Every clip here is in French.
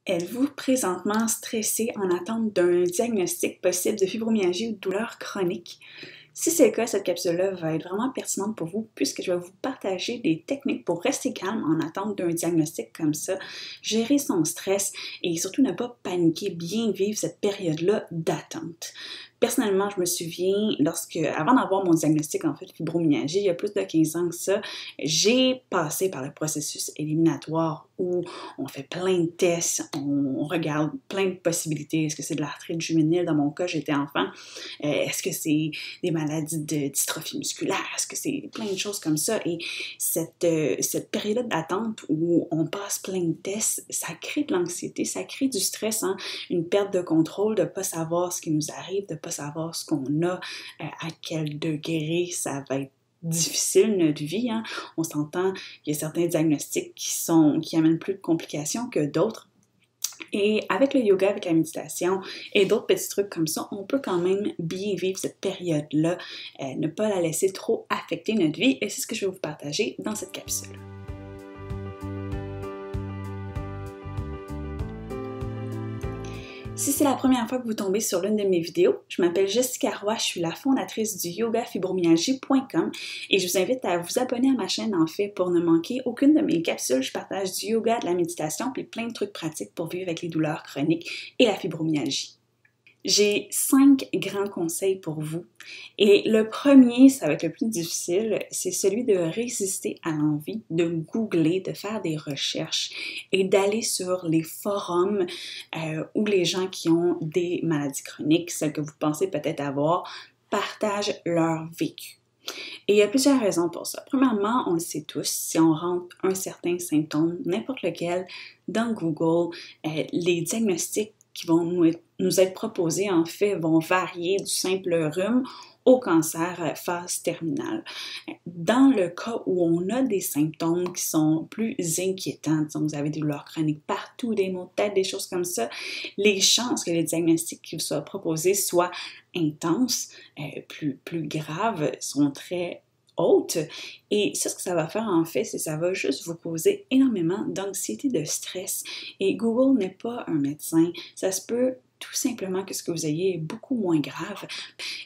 Êtes-vous présentement stressé en attente d'un diagnostic possible de fibromyalgie ou de douleur chronique? Si c'est le cas, cette capsule-là va être vraiment pertinente pour vous puisque je vais vous partager des techniques pour rester calme en attente d'un diagnostic comme ça, gérer son stress et surtout ne pas paniquer, bien vivre cette période-là d'attente. Personnellement, je me souviens, avant d'avoir mon diagnostic en fait de fibromyalgie, il y a plus de 15 ans que ça, j'ai passé par le processus éliminatoire où on fait plein de tests, on regarde plein de possibilités. Est-ce que c'est de l'arthrite juvénile? Dans mon cas, j'étais enfant. Est-ce que c'est des maladies de dystrophie musculaire? Est-ce que c'est plein de choses comme ça? Et cette période d'attente où on passe plein de tests, ça crée de l'anxiété, ça crée du stress, hein? Une perte de contrôle, de ne pas savoir ce qui nous arrive, de ne pas savoir ce qu'on a, à quel degré ça va être difficile notre vie, hein. On s'entend, il y a certains diagnostics qui amènent plus de complications que d'autres. Et avec le yoga, avec la méditation et d'autres petits trucs comme ça, on peut quand même bien vivre cette période-là, ne pas la laisser trop affecter notre vie. Et c'est ce que je vais vous partager dans cette capsule. Si c'est la première fois que vous tombez sur l'une de mes vidéos, je m'appelle Jessica Roy, je suis la fondatrice du yogafibromyalgie.com et je vous invite à vous abonner à ma chaîne en fait pour ne manquer aucune de mes capsules. Je partage du yoga, de la méditation puis plein de trucs pratiques pour vivre avec les douleurs chroniques et la fibromyalgie. J'ai 5 grands conseils pour vous. Et le premier, ça va être le plus difficile, c'est celui de résister à l'envie de googler, de faire des recherches et d'aller sur les forums où les gens qui ont des maladies chroniques, celles que vous pensez peut-être avoir, partagent leur vécu. Et il y a plusieurs raisons pour ça. Premièrement, on le sait tous, si on rentre un certain symptôme, n'importe lequel, dans Google, les diagnostics qui vont nous être proposés, en fait, vont varier du simple rhume au cancer phase terminale. Dans le cas où on a des symptômes qui sont plus inquiétants, disons, vous avez des douleurs chroniques partout, des maux de tête, des choses comme ça, les chances que les diagnostics qui vous soient proposés soient intenses, plus graves, sont très hautes. Et ça, ce que ça va faire en fait, c'est que ça va juste vous causer énormément d'anxiété, de stress. Et Google n'est pas un médecin. Ça se peut tout simplement que ce que vous ayez est beaucoup moins grave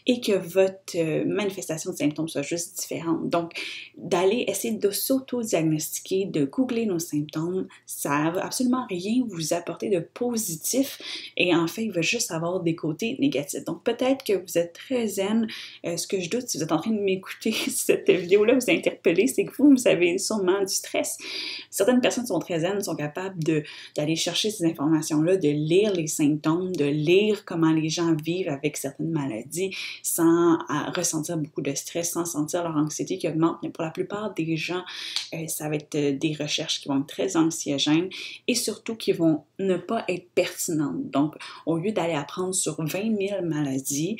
et que votre manifestation de symptômes soit juste différente. Donc, d'aller essayer de s'auto-diagnostiquer, de googler nos symptômes, ça ne va absolument rien vous apporter de positif et en fait, il va juste avoir des côtés négatifs. Donc, peut-être que vous êtes très zen. Ce que je doute, si vous êtes en train de m'écouter, cette vidéo-là vous a interpellé, c'est que vous avez sûrement du stress. Certaines personnes sont très zen, sont capables d'aller chercher ces informations-là, de lire les symptômes, de lire comment les gens vivent avec certaines maladies sans ressentir beaucoup de stress, sans sentir leur anxiété qui augmente. Mais pour la plupart des gens, ça va être des recherches qui vont être très anxiogènes et surtout qui vont ne pas être pertinentes. Donc, au lieu d'aller apprendre sur 20 000 maladies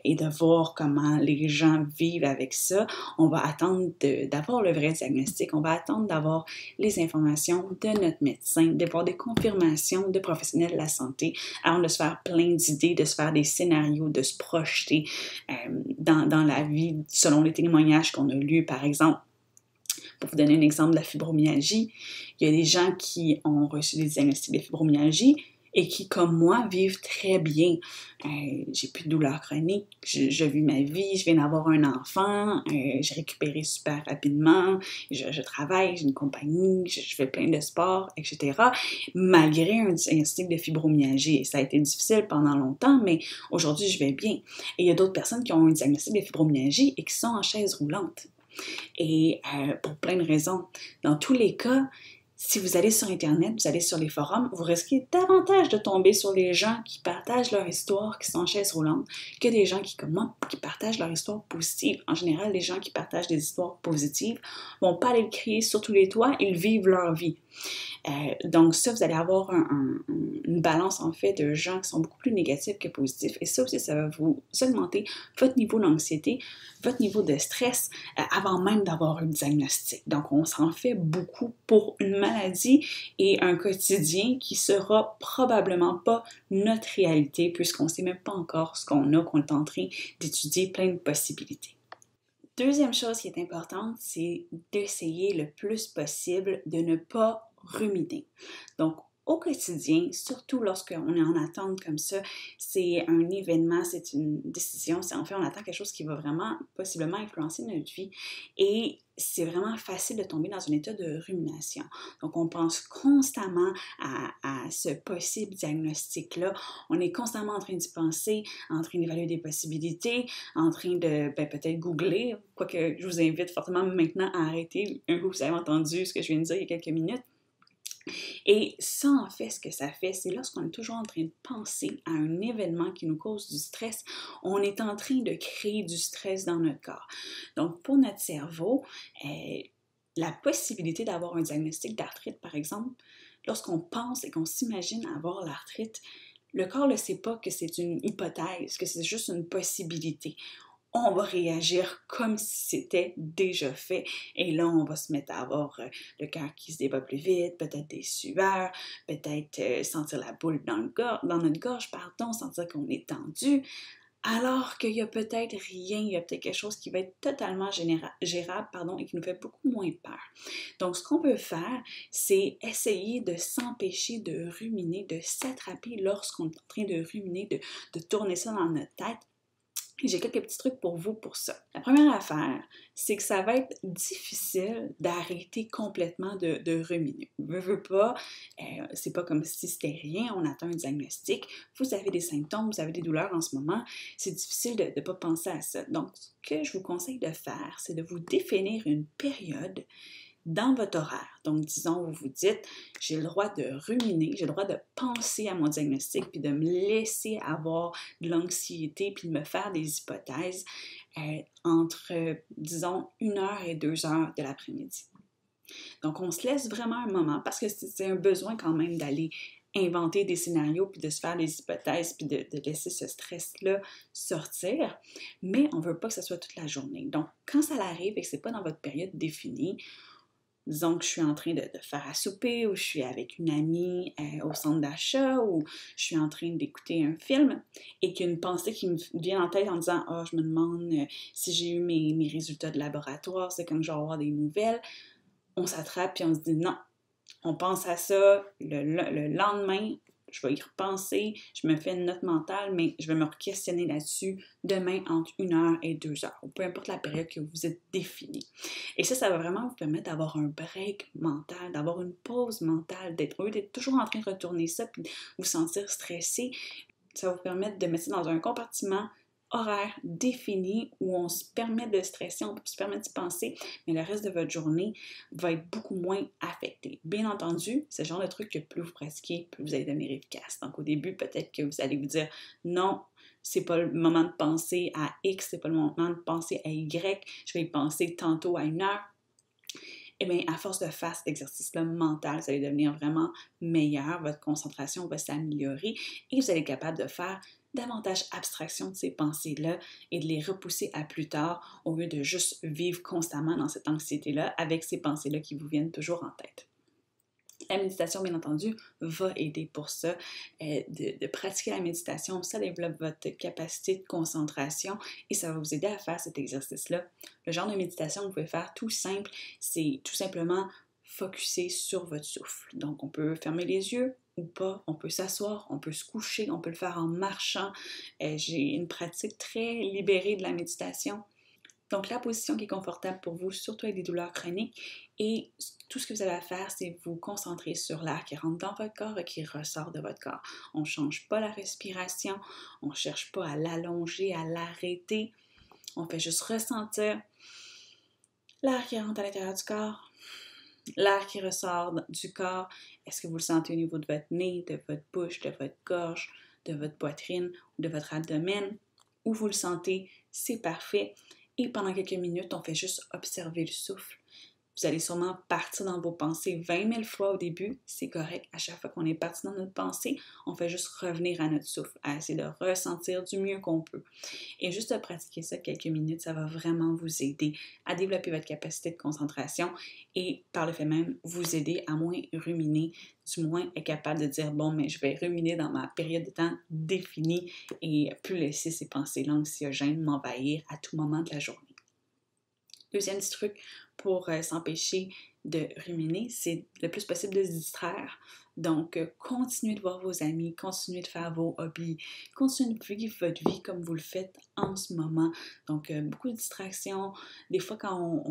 et de voir comment les gens vivent avec ça, on va attendre d'avoir le vrai diagnostic, on va attendre d'avoir les informations de notre médecin, d'avoir des confirmations de professionnels de la santé, avant de se faire plein d'idées, de se faire des scénarios, de se projeter dans la vie selon les témoignages qu'on a lus, par exemple. Pour vous donner un exemple de la fibromyalgie, il y a des gens qui ont reçu des diagnostics de fibromyalgie et qui, comme moi, vivent très bien. J'ai plus de douleurs chroniques, je vis ma vie, je viens d'avoir un enfant, j'ai récupéré super rapidement, je travaille, j'ai une compagnie, je fais plein de sports, etc. Malgré un diagnostic de fibromyalgie. Ça a été difficile pendant longtemps, mais aujourd'hui, je vais bien. Et il y a d'autres personnes qui ont un diagnostic de fibromyalgie et qui sont en chaise roulante. Et pour plein de raisons. Dans tous les cas, si vous allez sur Internet, vous allez sur les forums, vous risquez davantage de tomber sur les gens qui partagent leur histoire, qui sont en chaise roulante, que des gens qui, comme moi, qui partagent leur histoire positive. En général, les gens qui partagent des histoires positives vont pas aller le crier sur tous les toits, ils vivent leur vie. Donc ça, vous allez avoir une balance en fait de gens qui sont beaucoup plus négatifs que positifs et ça aussi, ça va vous augmenter votre niveau d'anxiété, votre niveau de stress avant même d'avoir un diagnostic. Donc on s'en fait beaucoup pour une maladie et un quotidien qui sera probablement pas notre réalité puisqu'on ne sait même pas encore ce qu'on a, qu'on est en train d'étudier plein de possibilités. Deuxième chose qui est importante, c'est d'essayer le plus possible de ne pas ruminer. Donc, au quotidien, surtout lorsqu'on est en attente comme ça, c'est un événement, c'est une décision, c'est en fait on attend quelque chose qui va vraiment possiblement influencer notre vie et c'est vraiment facile de tomber dans un état de rumination. Donc on pense constamment à ce possible diagnostic-là, on est constamment en train d'y penser, en train d'évaluer des possibilités, en train de peut-être googler, quoique je vous invite fortement maintenant à arrêter un coup vous avez entendu ce que je viens de dire il y a quelques minutes. Et ça, en fait, ce que ça fait, c'est lorsqu'on est toujours en train de penser à un événement qui nous cause du stress, on est en train de créer du stress dans notre corps. Donc, pour notre cerveau, la possibilité d'avoir un diagnostic d'arthrite, par exemple, lorsqu'on pense et qu'on s'imagine avoir l'arthrite, le corps ne sait pas que c'est une hypothèse, que c'est juste une possibilité. On va réagir comme si c'était déjà fait. Et là, on va se mettre à avoir le cœur qui se débat plus vite, peut-être des sueurs, peut-être sentir la boule dans notre gorge, sentir qu'on est tendu. Alors qu'il y a peut-être rien, il y a peut-être quelque chose qui va être totalement gérable, et qui nous fait beaucoup moins peur. Donc, ce qu'on peut faire, c'est essayer de s'empêcher de ruminer, de s'attraper lorsqu'on est en train de ruminer, de tourner ça dans notre tête. J'ai quelques petits trucs pour vous pour ça. La première affaire, c'est que ça va être difficile d'arrêter complètement de ruminer. Veux pas, c'est pas comme si c'était rien, on attend un diagnostic, vous avez des symptômes, vous avez des douleurs en ce moment, c'est difficile de ne pas penser à ça. Donc, ce que je vous conseille de faire, c'est de vous définir une période dans votre horaire. Donc, disons, vous vous dites, j'ai le droit de ruminer, j'ai le droit de penser à mon diagnostic, puis de me laisser avoir de l'anxiété, puis de me faire des hypothèses entre, disons, 1 heure et 2 heures de l'après-midi. Donc, on se laisse vraiment un moment, parce que c'est un besoin quand même d'aller inventer des scénarios, puis de se faire des hypothèses, puis de laisser ce stress-là sortir, mais on ne veut pas que ce soit toute la journée. Donc, quand ça arrive et que ce n'est pas dans votre période définie, disons que je suis en train de faire à souper ou je suis avec une amie au centre d'achat ou je suis en train d'écouter un film et qu'il y a une pensée qui me vient en tête en disant « Ah, je me demande si j'ai eu mes résultats de laboratoire, c'est comme je vais avoir des nouvelles. » On s'attrape puis on se dit « Non, on pense à ça le lendemain. » Je vais y repenser, je me fais une note mentale, mais je vais me questionner là-dessus demain entre 1 heure et 2 heures, ou peu importe la période que vous êtes définie. Et ça va vraiment vous permettre d'avoir un break mental, d'avoir une pause mentale, d'être toujours en train de retourner ça, puis vous sentir stressé. Ça va vous permettre de mettre ça dans un compartiment horaire défini où on se permet de stresser, on se permet d'y penser, mais le reste de votre journée va être beaucoup moins affecté. Bien entendu, c'est le genre de truc que plus vous pratiquez, plus vous allez devenir efficace. Donc au début, peut-être que vous allez vous dire non, c'est pas le moment de penser à X, c'est pas le moment de penser à Y, je vais y penser tantôt à 1 heure. Eh bien, à force de faire cet exercice-là mental, vous allez devenir vraiment meilleur, votre concentration va s'améliorer et vous allez être capable de faire davantage abstraction de ces pensées-là et de les repousser à plus tard au lieu de juste vivre constamment dans cette anxiété-là avec ces pensées-là qui vous viennent toujours en tête. La méditation, bien entendu, va aider pour ça. De pratiquer la méditation, ça développe votre capacité de concentration et ça va vous aider à faire cet exercice-là. Le genre de méditation que vous pouvez faire tout simple, c'est tout simplement focusser sur votre souffle. Donc, on peut fermer les yeux ou pas, on peut s'asseoir, on peut se coucher, on peut le faire en marchant. J'ai une pratique très libérée de la méditation. Donc, la position qui est confortable pour vous, surtout avec des douleurs chroniques. Et tout ce que vous avez à faire, c'est vous concentrer sur l'air qui rentre dans votre corps et qui ressort de votre corps. On ne change pas la respiration, on ne cherche pas à l'allonger, à l'arrêter. On fait juste ressentir l'air qui rentre à l'intérieur du corps, l'air qui ressort du corps. Est-ce que vous le sentez au niveau de votre nez, de votre bouche, de votre gorge, de votre poitrine ou de votre abdomen? Où vous le sentez, c'est parfait. Et pendant quelques minutes, on fait juste observer le souffle. Vous allez sûrement partir dans vos pensées 20 000 fois au début, c'est correct. À chaque fois qu'on est parti dans notre pensée, on fait juste revenir à notre souffle, à essayer de ressentir du mieux qu'on peut. Et juste de pratiquer ça quelques minutes, ça va vraiment vous aider à développer votre capacité de concentration et par le fait même, vous aider à moins ruminer, du moins être capable de dire « bon, mais je vais ruminer dans ma période de temps définie et plus laisser ces pensées-là anxiogènes m'envahir à tout moment de la journée ». Deuxième petit truc pour s'empêcher de ruminer, c'est le plus possible de se distraire. Donc, continuez de voir vos amis, continuez de faire vos hobbies, continuez de vivre votre vie comme vous le faites en ce moment. Donc, beaucoup de distractions. Des fois, quand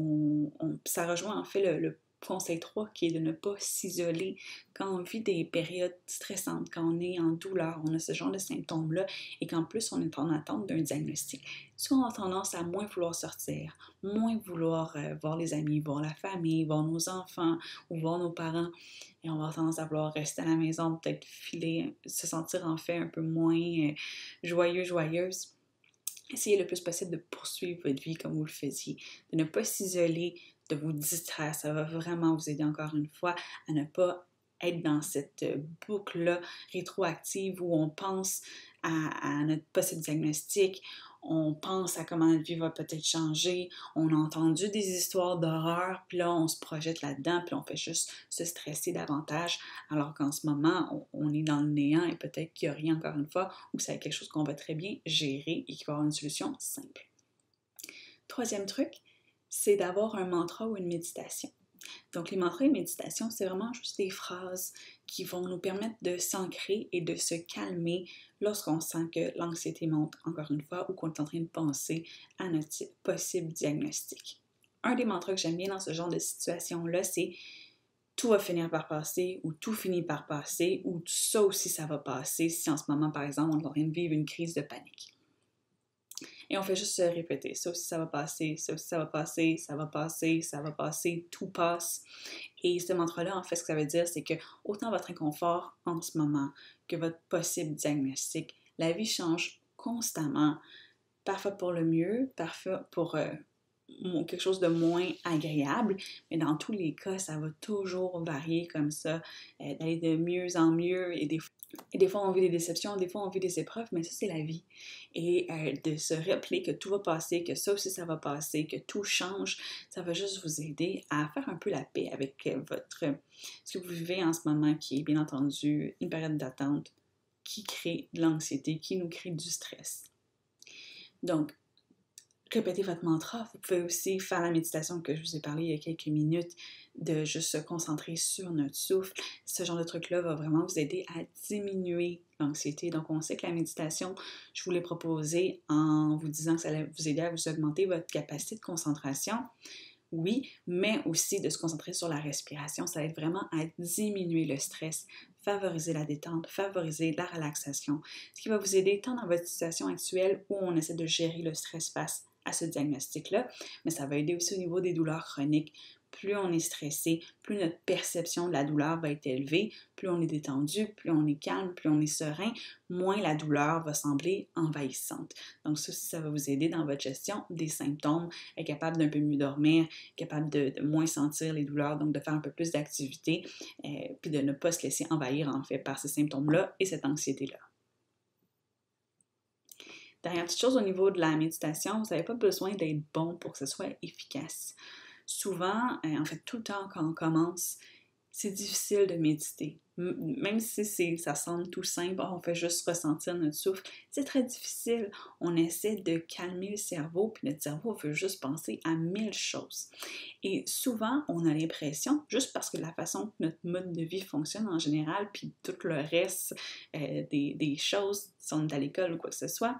ça rejoint en fait le conseil 3 qui est de ne pas s'isoler quand on vit des périodes stressantes, quand on est en douleur, on a ce genre de symptômes-là et qu'en plus on est en attente d'un diagnostic. Soit on a tendance à moins vouloir sortir, moins vouloir voir les amis, voir la famille, voir nos enfants ou voir nos parents et on va avoir tendance à vouloir rester à la maison, peut-être filer, se sentir en fait un peu moins joyeux, joyeuse. Essayez le plus possible de poursuivre votre vie comme vous le faisiez, de ne pas s'isoler, de vous distraire. Ça va vraiment vous aider encore une fois à ne pas être dans cette boucle-là rétroactive où on pense à notre possible diagnostic, on pense à comment notre vie va peut-être changer, on a entendu des histoires d'horreur, puis là on se projette là-dedans, puis on fait juste se stresser davantage, alors qu'en ce moment on est dans le néant et peut-être qu'il n'y a rien encore une fois, ou c'est quelque chose qu'on va très bien gérer et qui va avoir une solution simple. Troisième truc, c'est d'avoir un mantra ou une méditation. Donc, les mantras et méditations, c'est vraiment juste des phrases qui vont nous permettre de s'ancrer et de se calmer lorsqu'on sent que l'anxiété monte, encore une fois, ou qu'on est en train de penser à notre possible diagnostic. Un des mantras que j'aime bien dans ce genre de situation-là, c'est tout va finir par passer, ou tout finit par passer, ou ça aussi ça va passer si en ce moment, par exemple, on est en train de vivre une crise de panique. Et on fait juste se répéter, ça aussi ça va passer, ça aussi ça va passer, ça va passer, ça va passer, tout passe. Et ce mantra-là, en fait, ce que ça veut dire, c'est que autant votre inconfort en ce moment que votre possible diagnostic, la vie change constamment, parfois pour le mieux, parfois pour quelque chose de moins agréable, mais dans tous les cas, ça va toujours varier comme ça, d'aller de mieux en mieux et des fois on vit des déceptions, des fois on vit des épreuves, mais ça c'est la vie. Et de se rappeler que tout va passer, que ça aussi ça va passer, que tout change, ça va juste vous aider à faire un peu la paix avec ce que vous vivez en ce moment, qui est bien entendu une période d'attente qui crée de l'anxiété, qui nous crée du stress. Donc, répétez votre mantra. Vous pouvez aussi faire la méditation que je vous ai parlé il y a quelques minutes, de juste se concentrer sur notre souffle. Ce genre de truc-là va vraiment vous aider à diminuer l'anxiété. Donc, on sait que la méditation, je vous l'ai proposée en vous disant que ça allait vous aider à vous augmenter votre capacité de concentration. Oui, mais aussi de se concentrer sur la respiration. Ça aide vraiment à diminuer le stress, favoriser la détente, favoriser la relaxation, ce qui va vous aider tant dans votre situation actuelle où on essaie de gérer le stress face à ce diagnostic-là, mais ça va aider aussi au niveau des douleurs chroniques. Plus on est stressé, plus notre perception de la douleur va être élevée, plus on est détendu, plus on est calme, plus on est serein, moins la douleur va sembler envahissante. Donc ça aussi, ça va vous aider dans votre gestion des symptômes, être capable d'un peu mieux dormir, capable de moins sentir les douleurs, donc de faire un peu plus d'activité, puis de ne pas se laisser envahir en fait par ces symptômes-là et cette anxiété-là. Dernière petite chose au niveau de la méditation, vous n'avez pas besoin d'être bon pour que ce soit efficace. Souvent, en fait tout le temps quand on commence, c'est difficile de méditer. Même si ça semble tout simple, on fait juste ressentir notre souffle, c'est très difficile. On essaie de calmer le cerveau, puis notre cerveau veut juste penser à 1000 choses. Et souvent, on a l'impression, juste parce que la façon que notre mode de vie fonctionne en général, puis tout le reste des choses, si on est à l'école ou quoi que ce soit,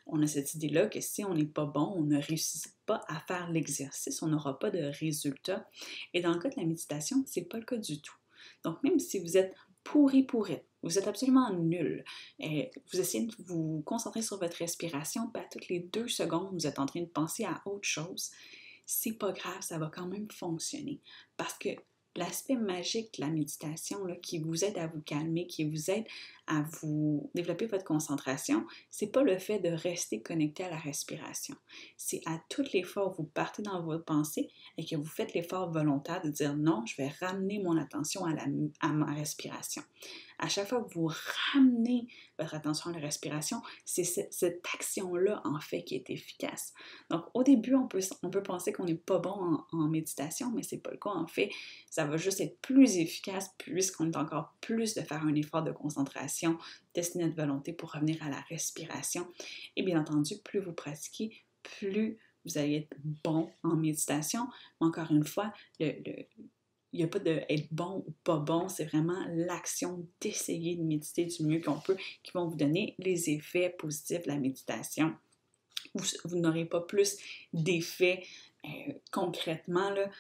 on a cette idée-là que si on n'est pas bon, on ne réussit pas à faire l'exercice, on n'aura pas de résultat. Et dans le cas de la méditation, c'est pas le cas du tout. Donc, même si vous êtes pourri, vous êtes absolument nul, vous essayez de vous concentrer sur votre respiration, puis à toutes les 2 secondes, vous êtes en train de penser à autre chose, c'est pas grave, ça va quand même fonctionner. Parce que l'aspect magique de la méditation là, qui vous aide à vous calmer, qui vous aide à vous développer votre concentration, c'est pas le fait de rester connecté à la respiration. C'est à toutes les fois où vous partez dans votre pensée et que vous faites l'effort volontaire de dire non, je vais ramener mon attention à ma respiration. À chaque fois que vous ramenez votre attention à la respiration, c'est cette action-là, en fait, qui est efficace. Donc, au début, on peut penser qu'on n'est pas bon en méditation, mais c'est pas le cas. En fait, ça va juste être plus efficace puisqu'on est encore plus de faire un effort de concentration, tester notre volonté pour revenir à la respiration. Et bien entendu, plus vous pratiquez, plus vous allez être bon en méditation. Mais encore une fois, il n'y a pas de être bon ou pas bon, c'est vraiment l'action d'essayer de méditer du mieux qu'on peut qui vont vous donner les effets positifs de la méditation. Vous n'aurez pas plus d'effets concrètement là,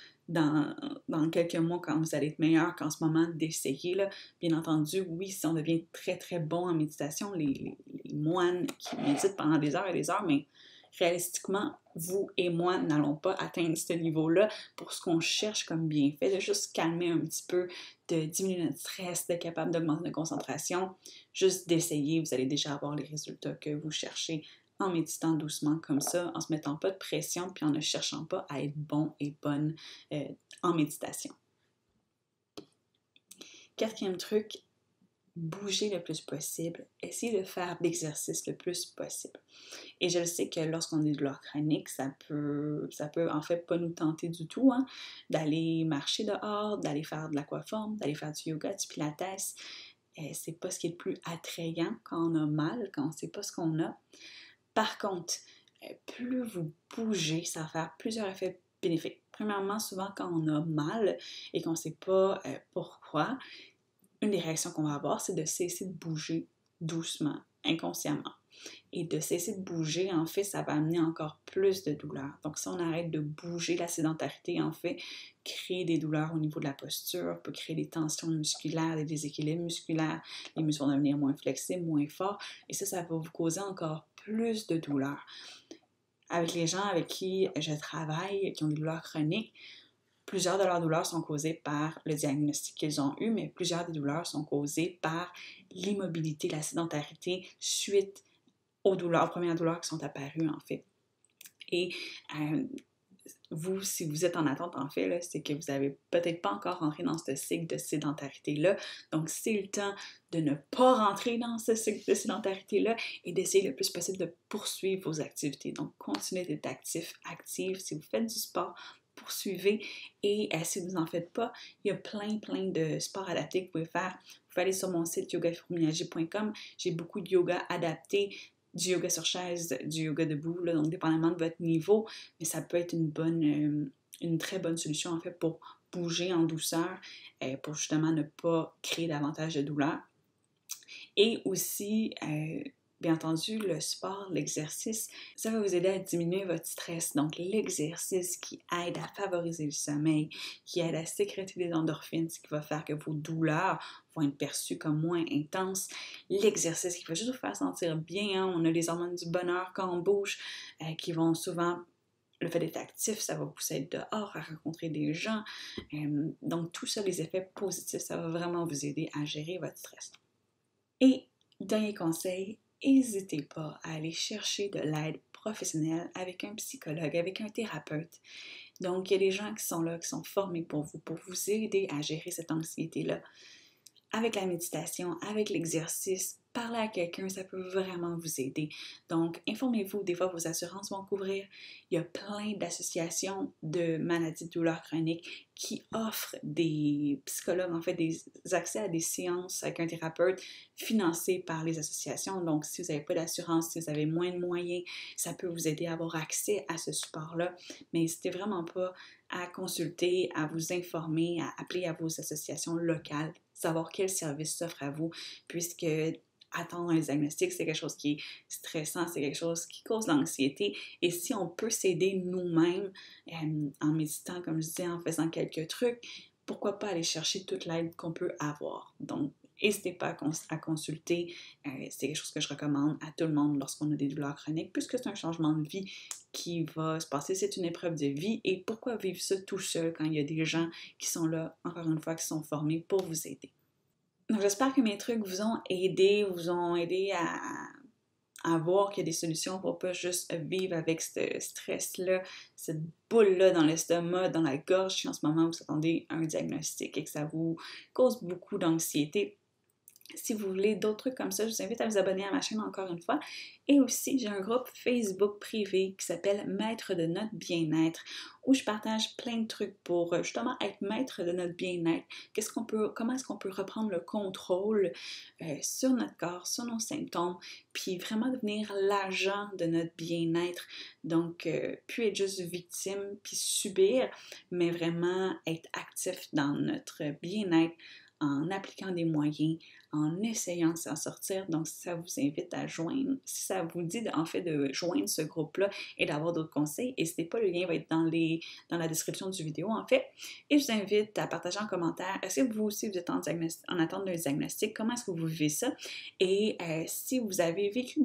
dans quelques mois quand vous allez être meilleur qu'en ce moment d'essayer. Là. Bien entendu, oui, si on devient très très bon en méditation, les moines qui méditent pendant des heures et des heures, mais réalistiquement, vous et moi n'allons pas atteindre ce niveau-là pour ce qu'on cherche comme bienfait, de juste calmer un petit peu, de diminuer notre stress, d'être capable d'augmenter notre concentration, juste d'essayer, vous allez déjà avoir les résultats que vous cherchez en méditant doucement comme ça, en se mettant pas de pression, puis en ne cherchant pas à être bon et bonne en méditation. Quatrième truc, bouger le plus possible, essayez de faire d'exercice le plus possible. Et je le sais que lorsqu'on a des douleurs chroniques, ça peut en fait pas nous tenter du tout, hein, d'aller marcher dehors, d'aller faire de l'aquaforme, d'aller faire du yoga, du pilates. C'est pas ce qui est le plus attrayant quand on a mal, quand on sait pas ce qu'on a. Par contre, plus vous bougez, ça va faire plusieurs effets bénéfiques. Premièrement, souvent quand on a mal et qu'on ne sait pas pourquoi, une des réactions qu'on va avoir, c'est de cesser de bouger doucement, inconsciemment. Et de cesser de bouger, en fait, ça va amener encore plus de douleurs. Donc, si on arrête de bouger, la sédentarité, en fait, crée des douleurs au niveau de la posture, peut créer des tensions musculaires, des déséquilibres musculaires, les muscles vont devenir moins flexibles, moins forts, et ça va vous causer encore plus de douleurs. Avec les gens avec qui je travaille, qui ont des douleurs chroniques, plusieurs de leurs douleurs sont causées par le diagnostic qu'ils ont eu, mais plusieurs des douleurs sont causées par l'immobilité, la sédentarité suite aux premières douleurs qui sont apparues, en fait. Et vous, si vous êtes en attente, en fait, là, c'est que vous n'avez peut-être pas encore rentré dans ce cycle de sédentarité-là. Donc, c'est le temps de ne pas rentrer dans ce cycle de sédentarité-là et d'essayer le plus possible de poursuivre vos activités. Donc, continuez d'être active. Si vous faites du sport, poursuivez. Et si vous n'en faites pas, il y a plein de sports adaptés que vous pouvez faire. Vous pouvez aller sur mon site yogafibromyalgie.com. J'ai beaucoup de yoga adapté, du yoga sur chaise, du yoga debout, là, donc dépendamment de votre niveau, mais ça peut être une très bonne solution en fait pour bouger en douceur, pour justement ne pas créer davantage de douleur. Et aussi, bien entendu, le sport, l'exercice, ça va vous aider à diminuer votre stress. Donc, l'exercice qui aide à favoriser le sommeil, qui aide à sécréter des endorphines, ce qui va faire que vos douleurs vont être perçues comme moins intenses. L'exercice qui va juste vous faire sentir bien. Hein? On a les hormones du bonheur quand on bouge, qui vont souvent... Le fait d'être actif, ça va pousser à être dehors, à rencontrer des gens. Donc, tout ça, les effets positifs, ça va vraiment vous aider à gérer votre stress. Et dernier conseil, n'hésitez pas à aller chercher de l'aide professionnelle avec un psychologue, avec un thérapeute. Donc, il y a des gens qui sont là, qui sont formés pour vous aider à gérer cette anxiété-là. Avec la méditation, avec l'exercice, parler à quelqu'un, ça peut vraiment vous aider. Donc, informez-vous, des fois vos assurances vont couvrir. Il y a plein d'associations de maladies de douleurs chroniques qui offrent des psychologues, en fait, des accès à des séances avec un thérapeute financés par les associations. Donc, si vous n'avez pas d'assurance, si vous avez moins de moyens, ça peut vous aider à avoir accès à ce support-là. Mais n'hésitez vraiment pas à consulter, à vous informer, à appeler à vos associations locales, savoir quel service s'offre à vous, puisque attendre un diagnostic, c'est quelque chose qui est stressant, c'est quelque chose qui cause l'anxiété. Et si on peut s'aider nous-mêmes en méditant, comme je disais, en faisant quelques trucs, pourquoi pas aller chercher toute l'aide qu'on peut avoir. Donc, n'hésitez pas à consulter. C'est quelque chose que je recommande à tout le monde lorsqu'on a des douleurs chroniques, puisque c'est un changement de vie qui va se passer. C'est une épreuve de vie. Et pourquoi vivre ça tout seul quand il y a des gens qui sont là, encore une fois, qui sont formés pour vous aider. Donc, j'espère que mes trucs vous ont aidé à voir qu'il y a des solutions pour pas juste vivre avec ce stress-là, cette boule-là dans l'estomac, dans la gorge, si en ce moment vous attendez un diagnostic et que ça vous cause beaucoup d'anxiété. Si vous voulez d'autres trucs comme ça, je vous invite à vous abonner à ma chaîne encore une fois. Et aussi, j'ai un groupe Facebook privé qui s'appelle Maître de notre bien-être, où je partage plein de trucs pour justement être maître de notre bien-être. Comment est-ce qu'on peut reprendre le contrôle sur notre corps, sur nos symptômes, puis vraiment devenir l'agent de notre bien-être. Donc, plus être juste victime, puis subir, mais vraiment être actif dans notre bien-être, en appliquant des moyens, en essayant de s'en sortir. Donc, si ça vous invite à joindre, si ça vous dit en fait de joindre ce groupe-là et d'avoir d'autres conseils, n'hésitez pas, le lien va être dans la description du vidéo en fait. Et je vous invite à partager en commentaire, est-ce que vous aussi vous êtes en attente d'un diagnostic, comment est-ce que vous vivez ça? Et si vous avez vécu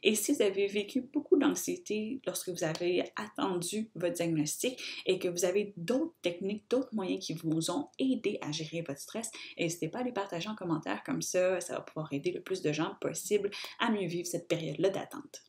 et si vous avez vécu beaucoup d'anxiété lorsque vous avez attendu votre diagnostic et que vous avez d'autres techniques, d'autres moyens qui vous ont aidé à gérer votre stress, n'hésitez pas à les partager en commentaire, comme ça va pouvoir aider le plus de gens possible à mieux vivre cette période-là d'attente.